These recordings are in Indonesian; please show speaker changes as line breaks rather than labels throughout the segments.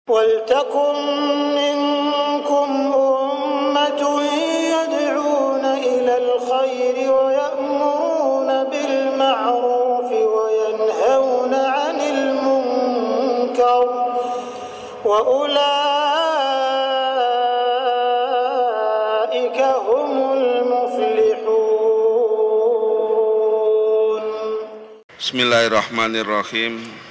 وَلْتَكُنْ مِنْكُمْ أُمَّةٌ يَدْعُونَ إِلَى الْخَيْرِ وَيَأْمُرُونَ بِالْمَعْرُوفِ وَيَنْهَوْنَ عَنِ الْمُنْكَرِ وَأُولَئِكَ هُمُ الْمُفْلِحُونَ.
Bismillahirrahmanirrahim.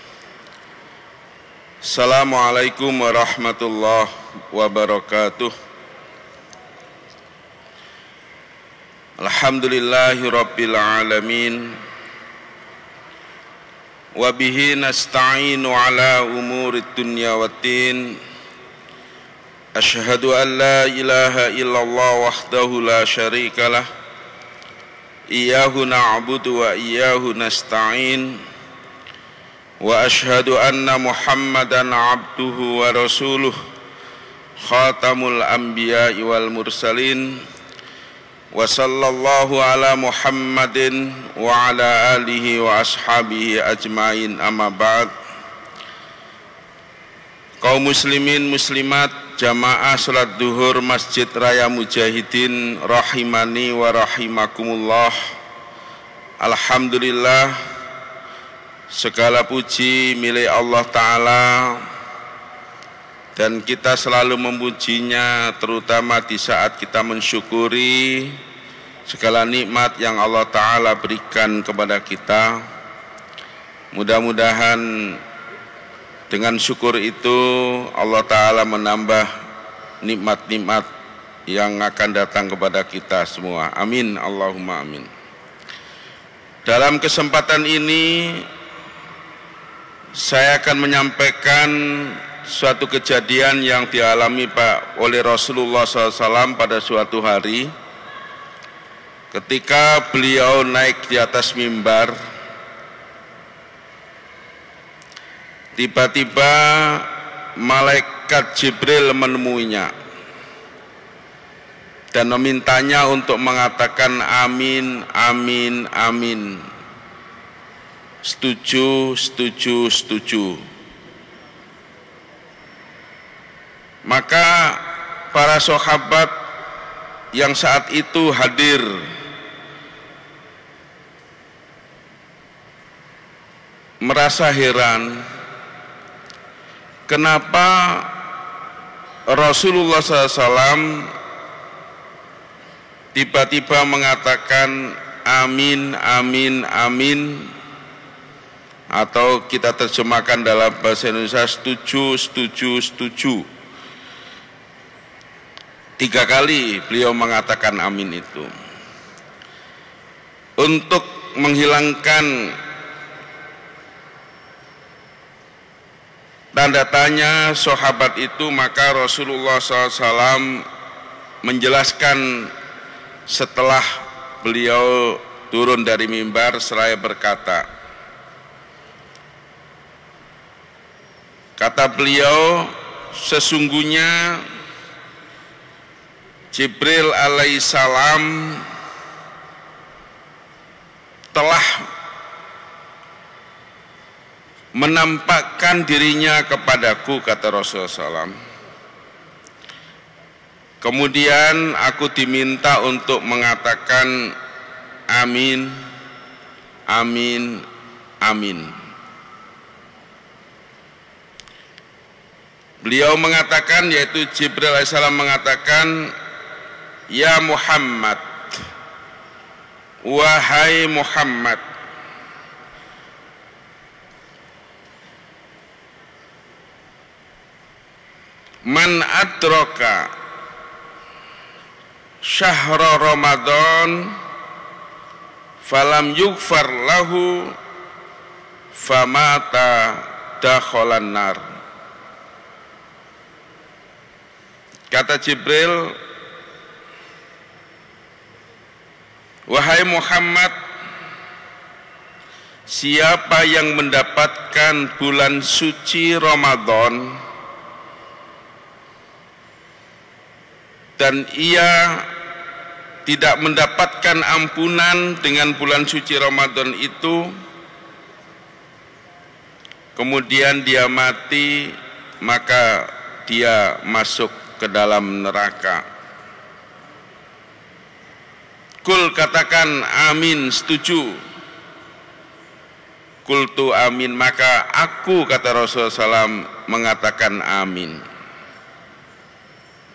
Assalamualaikum warahmatullahi wabarakatuh. Alhamdulillahi rabbil alamin. Wabihi nasta'inu ala umurid dunya waddin. Ashhadu an la ilaha illallah wahdahu la syarikalah. Iyyahu na'budu wa iyyahu nasta'in. Wa ashhadu anna Muhammadan abduhu wa rasuluh khatamul anbiya'i wal mursalin. Wa sallallahu ala Muhammadin wa ala alihi wa ashabihi ajmain, amma ba'd. Kaum muslimin muslimat jamaah salat duhur Masjid Raya Mujahidin rahimani wa rahimakumullah. Alhamdulillah, segala puji milik Allah Ta'ala, dan kita selalu memujinya, terutama di saat kita mensyukuri segala nikmat yang Allah Ta'ala berikan kepada kita. Mudah-mudahan dengan syukur itu Allah Ta'ala menambah nikmat-nikmat yang akan datang kepada kita semua. Amin, Allahumma amin. Dalam kesempatan ini saya akan menyampaikan suatu kejadian yang dialami oleh Rasulullah SAW pada suatu hari ketika beliau naik di atas mimbar. Tiba-tiba malaikat Jibril menemuinya dan memintanya untuk mengatakan amin, amin, amin. Setuju, setuju, setuju. Maka para sahabat yang saat itu hadir merasa heran, kenapa Rasulullah SAW tiba-tiba mengatakan amin, amin, amin, atau kita terjemahkan dalam bahasa Indonesia setuju, setuju, setuju. 3 kali beliau mengatakan amin itu. Untuk menghilangkan tanda tanya sahabat itu, maka Rasulullah SAW menjelaskan setelah beliau turun dari mimbar seraya berkata, kata beliau, sesungguhnya Jibril alaihissalam telah menampakkan dirinya kepadaku, kata Rasulullah SAW. Kemudian aku diminta untuk mengatakan amin, amin, amin. Beliau mengatakan, yaitu Jibril alaihissalam mengatakan, ya Muhammad, wahai Muhammad, man adraka syahra Ramadan falam yughfar lahu famata dakhalan nar. Kata Jibril, wahai Muhammad, siapa yang mendapatkan bulan suci Ramadan dan ia tidak mendapatkan ampunan dengan bulan suci Ramadan itu, kemudian dia mati maka dia masuk ke dalam neraka. Kul, katakan amin, setuju. Kultu amin, maka aku, kata Rasulullah SAW, mengatakan amin.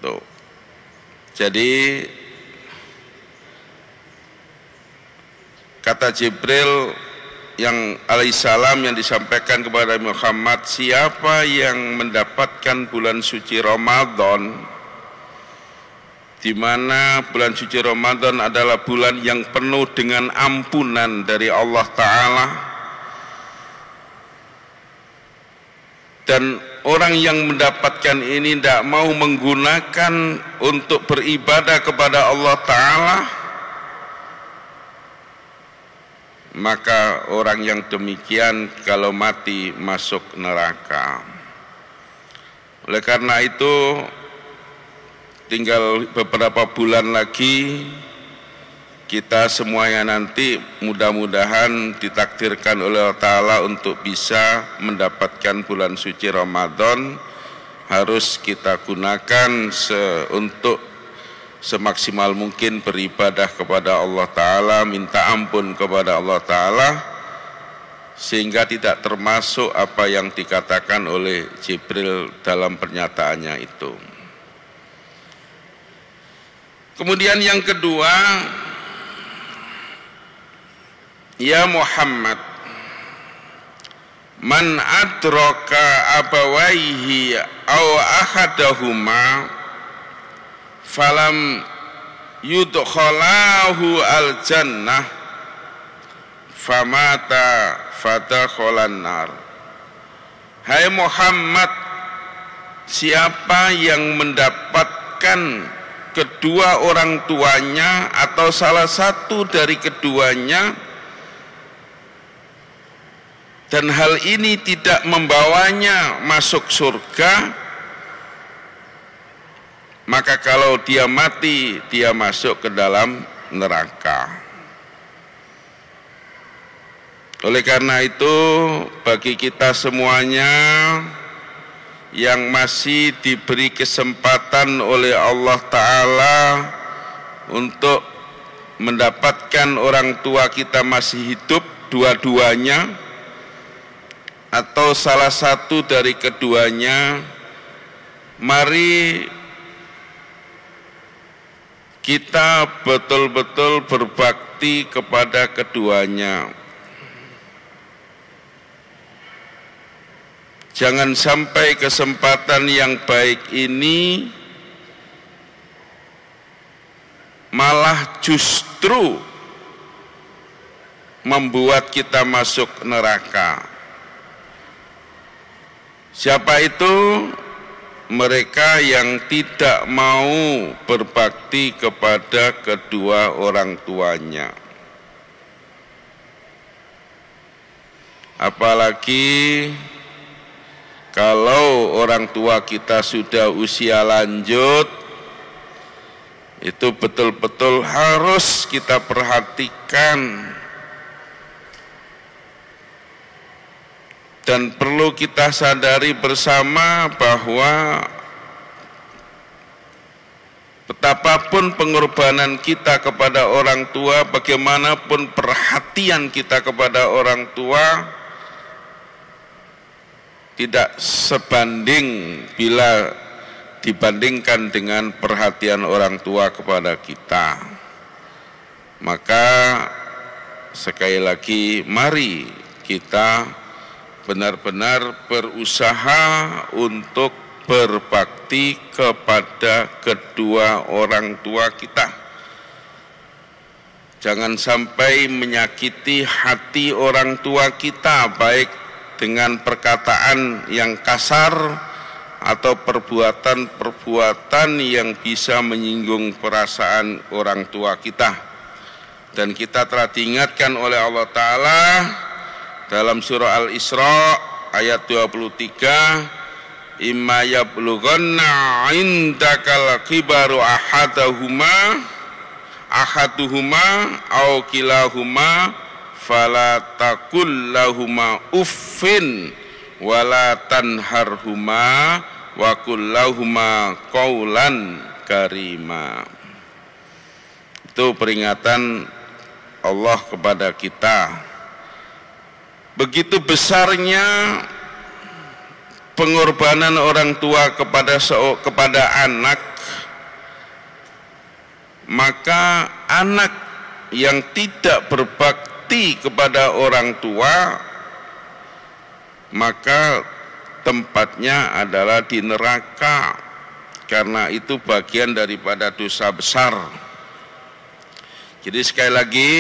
Tuh. Jadi kata Jibril yang alaihissalam yang disampaikan kepada Muhammad, siapa yang mendapatkan bulan suci Ramadan, di mana bulan suci Ramadan adalah bulan yang penuh dengan ampunan dari Allah Ta'ala, dan orang yang mendapatkan ini tidak mau menggunakan untuk beribadah kepada Allah Ta'ala, maka orang yang demikian kalau mati masuk neraka. Oleh karena itu, tinggal beberapa bulan lagi kita semuanya nanti mudah-mudahan ditakdirkan oleh Allah Ta'ala untuk bisa mendapatkan bulan suci Ramadan. Harus kita gunakan untuk semaksimal mungkin beribadah kepada Allah Ta'ala, minta ampun kepada Allah Ta'ala, sehingga tidak termasuk apa yang dikatakan oleh Jibril dalam pernyataannya itu. Kemudian yang kedua, ya Muhammad, man adraka abawaihi aw ahadahuma falam yudkhalahu al-jannah famata fadakhalan nar. Hai Muhammad, siapa yang mendapatkan kedua orang tuanya atau salah satu dari keduanya, dan hal ini tidak membawanya masuk surga, maka kalau dia mati, dia masuk ke dalam neraka. Oleh karena itu, bagi kita semuanya yang masih diberi kesempatan oleh Allah Ta'ala untuk mendapatkan orang tua kita masih hidup, dua-duanya atau salah satu dari keduanya, mari kita betul-betul berbakti kepada keduanya. Jangan sampai kesempatan yang baik ini malah justru membuat kita masuk neraka. Siapa itu? Mereka yang tidak mau berbakti kepada kedua orang tuanya. Apalagi kalau orang tua kita sudah usia lanjut, itu betul-betul harus kita perhatikan. Dan perlu kita sadari bersama bahwa betapapun pengorbanan kita kepada orang tua, bagaimanapun perhatian kita kepada orang tua, tidak sebanding bila dibandingkan dengan perhatian orang tua kepada kita. Maka sekali lagi, mari kita benar-benar berusaha untuk berbakti kepada kedua orang tua kita. Jangan sampai menyakiti hati orang tua kita, baik dengan perkataan yang kasar atau perbuatan-perbuatan yang bisa menyinggung perasaan orang tua kita. Dan kita telah diingatkan oleh Allah Ta'ala dalam surah Al-Isra ayat 23, imma yablughanna indakal kibaru ahaduhuma aw kilahuma fala taqul lahuma uffin wala tanharhuma wa qul lahuma qaulan karima. Itu peringatan Allah kepada kita. Begitu besarnya pengorbanan orang tua kepada anak, maka anak yang tidak berbakti kepada orang tua, maka tempatnya adalah di neraka, karena itu bagian daripada dosa besar. Jadi sekali lagi,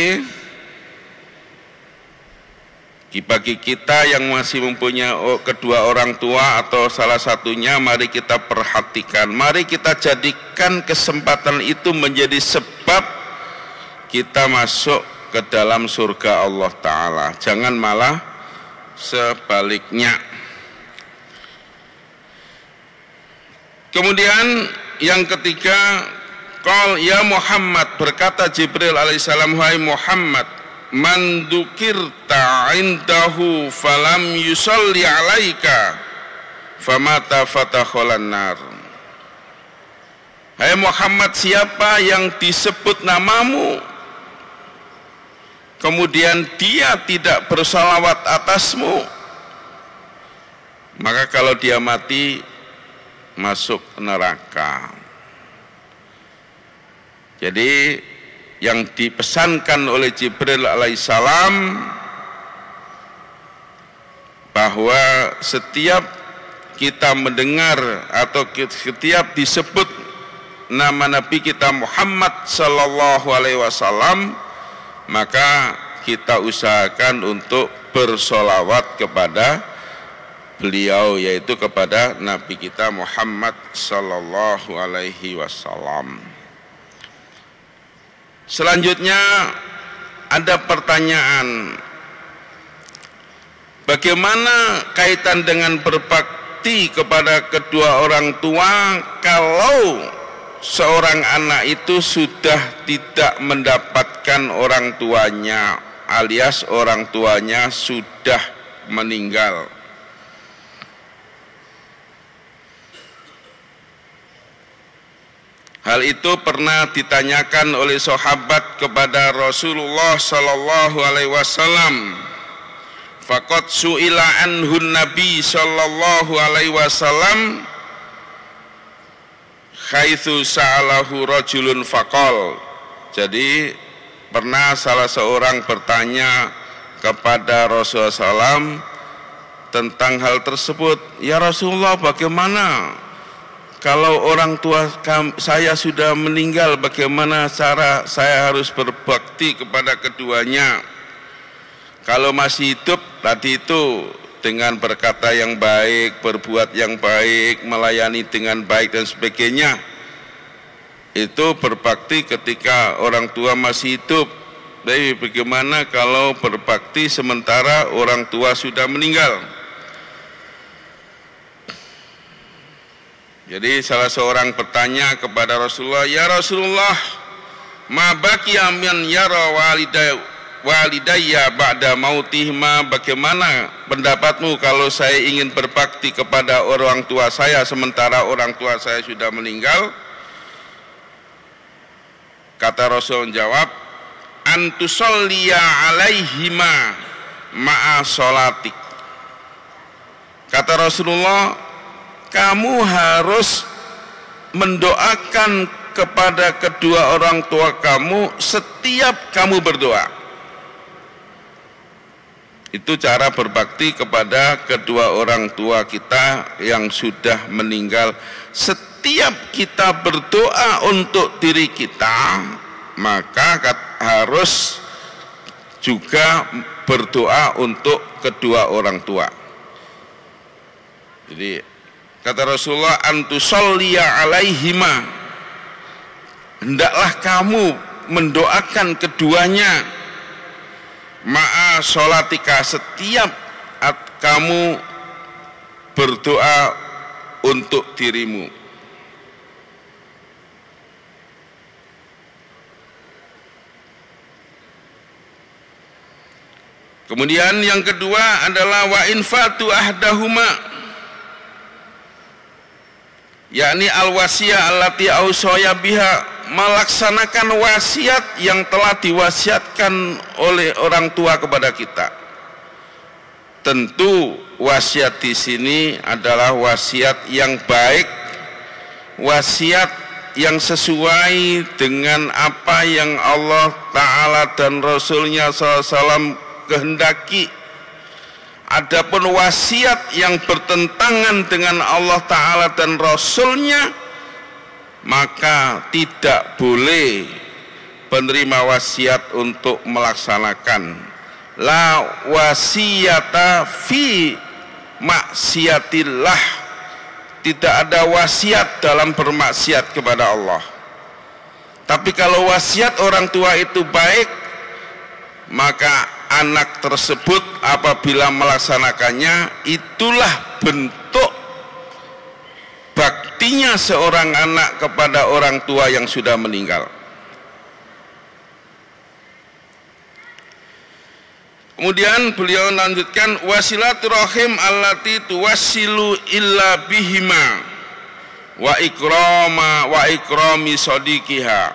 bagi kita yang masih mempunyai kedua orang tua atau salah satunya, mari kita perhatikan, mari kita jadikan kesempatan itu menjadi sebab kita masuk ke dalam surga Allah Ta'ala. Jangan malah sebaliknya. Kemudian yang ketiga, qal ya Muhammad, berkata Jibril alaihissalam, hai Muhammad, man dzukirta indahu falam yusalli alaika famata fatakhalan nar. Hai Muhammad, siapa yang disebut namamu kemudian dia tidak bersalawat atasmu, maka kalau dia mati masuk neraka. Jadi yang dipesankan oleh Jibril alaihissalam bahwa setiap kita mendengar atau setiap disebut nama Nabi kita Muhammad sallallahu alaihi wasallam, maka kita usahakan untuk bersolawat kepada beliau, yaitu kepada Nabi kita Muhammad sallallahu alaihi wasallam. Selanjutnya ada pertanyaan, bagaimana kaitan dengan berbakti kepada kedua orang tua kalau seorang anak itu sudah tidak mendapatkan orang tuanya, alias orang tuanya sudah meninggal? Hal itu pernah ditanyakan oleh sahabat kepada Rasulullah sallallahu alaihi wasallam. Faqad su'ila anhun Nabi sallallahu alaihi wasallam haitsu sa'alahu rajulun faqal. Jadi pernah salah seorang bertanya kepada Rasulullah SAW tentang hal tersebut. Ya Rasulullah, bagaimana kalau orang tua saya sudah meninggal, bagaimana cara saya harus berbakti kepada keduanya? Kalau masih hidup, tadi itu dengan berkata yang baik, berbuat yang baik, melayani dengan baik dan sebagainya. Itu berbakti ketika orang tua masih hidup. Tapi bagaimana kalau berbakti sementara orang tua sudah meninggal? Jadi salah seorang bertanya kepada Rasulullah, ya Rasulullah, ma baqiya min yara walidayya ba'da mautihima, bagaimana pendapatmu kalau saya ingin berbakti kepada orang tua saya sementara orang tua saya sudah meninggal? Kata Rasul jawab, antusolliya alaihima ma'a sholatik. Kata Rasulullah, kamu harus mendoakan kepada kedua orang tua kamu setiap kamu berdoa. Itu cara berbakti kepada kedua orang tua kita yang sudah meninggal. Setiap kita berdoa untuk diri kita, maka harus juga berdoa untuk kedua orang tua. Jadi kata Rasulullah, antusolliya alaihima, hendaklah kamu mendoakan keduanya ma'a sholatika, setiap kamu berdoa untuk dirimu. Kemudian yang kedua adalah wa infatu ahdahuma, yakni al-wasiyah allati ausaya biha, melaksanakan wasiat yang telah diwasiatkan oleh orang tua kepada kita. Tentu wasiat di sini adalah wasiat yang baik, wasiat yang sesuai dengan apa yang Allah Ta'ala dan Rasulnya SAW kehendaki. Adapun wasiat yang bertentangan dengan Allah Ta'ala dan Rasulnya, maka tidak boleh penerima wasiat untuk melaksanakan. La wasiyata fi maksiatillah, tidak ada wasiat dalam bermaksiat kepada Allah. Tapi kalau wasiat orang tua itu baik, maka anak tersebut apabila melaksanakannya, itulah bentuk baktinya seorang anak kepada orang tua yang sudah meninggal. Kemudian beliau lanjutkan, wasilaturahim allati tuwassilu illa bihima wa ikrami sadiqiha.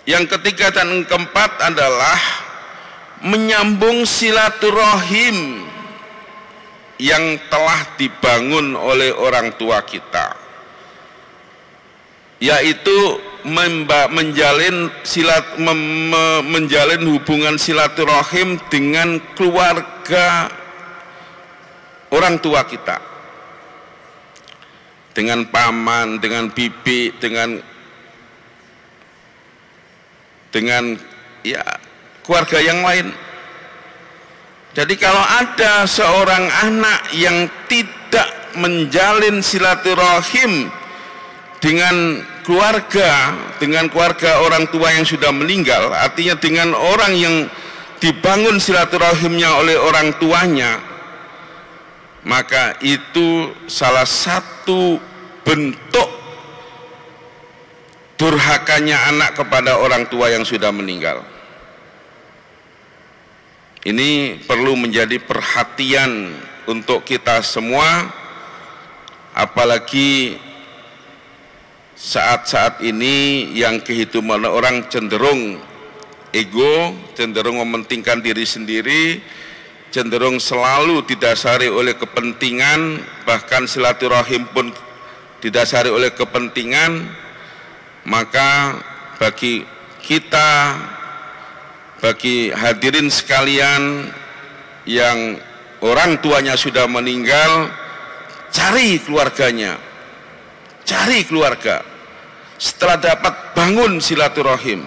Yang ketiga dan keempat adalah menyambung silaturahim yang telah dibangun oleh orang tua kita, yaitu menjalin hubungan silaturahim dengan keluarga orang tua kita, dengan paman, dengan bibi, dengan ya keluarga yang lain. Jadi kalau ada seorang anak yang tidak menjalin silaturahim dengan keluarga orang tua yang sudah meninggal, artinya dengan orang yang dibangun silaturahimnya oleh orang tuanya, maka itu salah satu bentuk durhakanya anak kepada orang tua yang sudah meninggal. Ini perlu menjadi perhatian untuk kita semua, apalagi saat-saat ini yang kehidupan orang cenderung ego, cenderung mementingkan diri sendiri, cenderung selalu didasari oleh kepentingan, bahkan silaturahim pun didasari oleh kepentingan. Maka bagi kita, bagi hadirin sekalian yang orang tuanya sudah meninggal, cari keluarganya, cari keluarga. Setelah dapat, bangun silaturahim.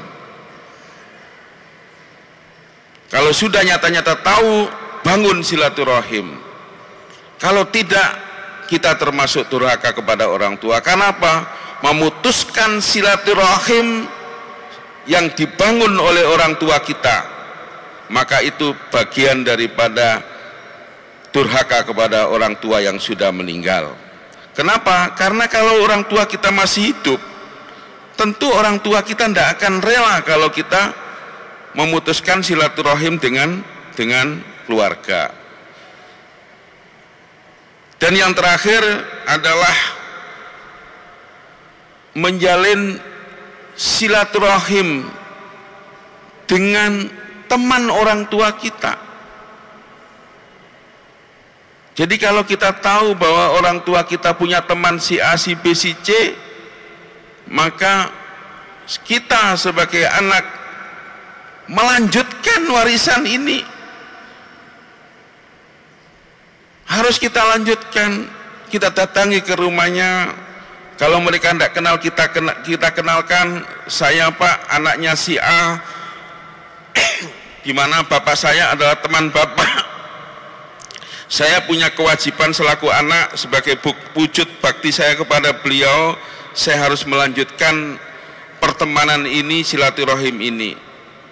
Kalau sudah nyata-nyata tahu, bangun silaturahim. Kalau tidak, kita termasuk durhaka kepada orang tua. Kenapa? Memutuskan silaturahim yang dibangun oleh orang tua kita, maka itu bagian daripada durhaka kepada orang tua yang sudah meninggal. Kenapa? Karena kalau orang tua kita masih hidup, tentu orang tua kita tidak akan rela kalau kita memutuskan silaturahim dengan keluarga. Dan yang terakhir adalah menjalin silaturahim dengan teman orang tua kita. Jadi kalau kita tahu bahwa orang tua kita punya teman si A, si B, si C, maka kita sebagai anak melanjutkan warisan ini. Harus kita lanjutkan, kita datangi ke rumahnya. Kalau mereka tidak kenal, kita kenalkan, saya Pak, anaknya si A, di mana bapak saya adalah teman bapak. Saya punya kewajiban selaku anak, sebagai wujud bakti saya kepada beliau, saya harus melanjutkan pertemanan ini, silaturahim ini.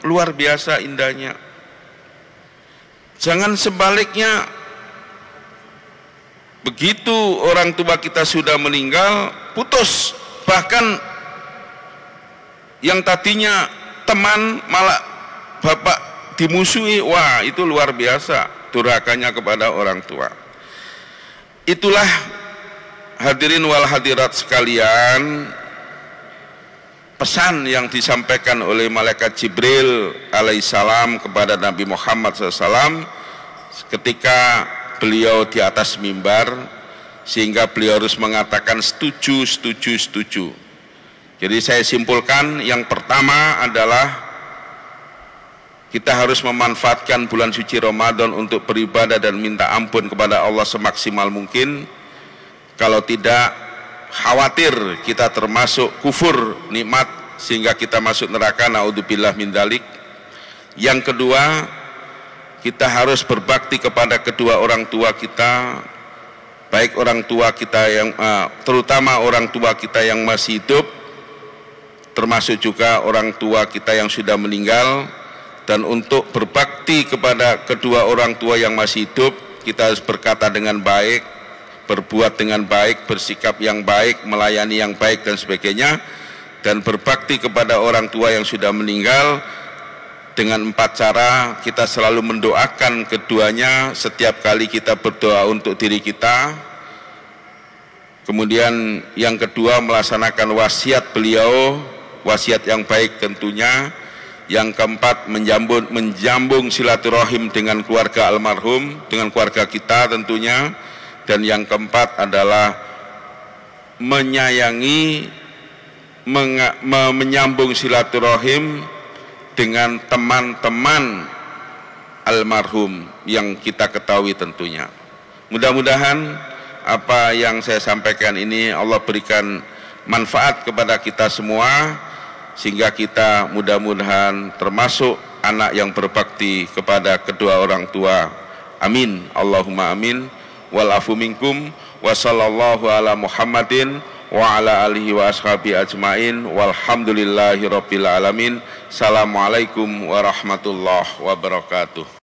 Luar biasa indahnya. Jangan sebaliknya, begitu orang tua kita sudah meninggal, putus. Bahkan yang tadinya teman, malah bapak dimusuhi, wah itu luar biasa durhakanya kepada orang tua. Itulah hadirin wal hadirat sekalian, pesan yang disampaikan oleh malaikat Jibril alaihissalam kepada Nabi Muhammad SAW ketika beliau di atas mimbar, sehingga beliau harus mengatakan setuju, setuju, setuju. Jadi saya simpulkan, yang pertama adalah kita harus memanfaatkan bulan suci Ramadan untuk beribadah dan minta ampun kepada Allah semaksimal mungkin. Kalau tidak, khawatir kita termasuk kufur nikmat sehingga kita masuk neraka, naudzubillah min dzalik. Yang kedua, kita harus berbakti kepada kedua orang tua kita, baik orang tua kita yang terutama orang tua kita yang masih hidup, termasuk juga orang tua kita yang sudah meninggal. Dan untuk berbakti kepada kedua orang tua yang masih hidup, kita harus berkata dengan baik, berbuat dengan baik, bersikap yang baik, melayani yang baik dan sebagainya. Dan berbakti kepada orang tua yang sudah meninggal dengan 4 cara. Kita selalu mendoakan keduanya setiap kali kita berdoa untuk diri kita. Kemudian yang kedua, melaksanakan wasiat beliau, wasiat yang baik tentunya. Yang keempat, menjambung silaturahim dengan keluarga almarhum, dengan keluarga kita tentunya. Dan yang keempat adalah menyayangi, menyambung silaturahim dengan teman-teman almarhum yang kita ketahui tentunya. Mudah-mudahan apa yang saya sampaikan ini Allah berikan manfaat kepada kita semua, sehingga kita mudah-mudahan termasuk anak yang berbakti kepada kedua orang tua. Amin, Allahumma amin. Wal afu minkum wa sallallahu ala Muhammadin wa ala alihi wa ashabi ajmain walhamdulillahi rabbil alamin. Assalamualaikum warahmatullahi wabarakatuh.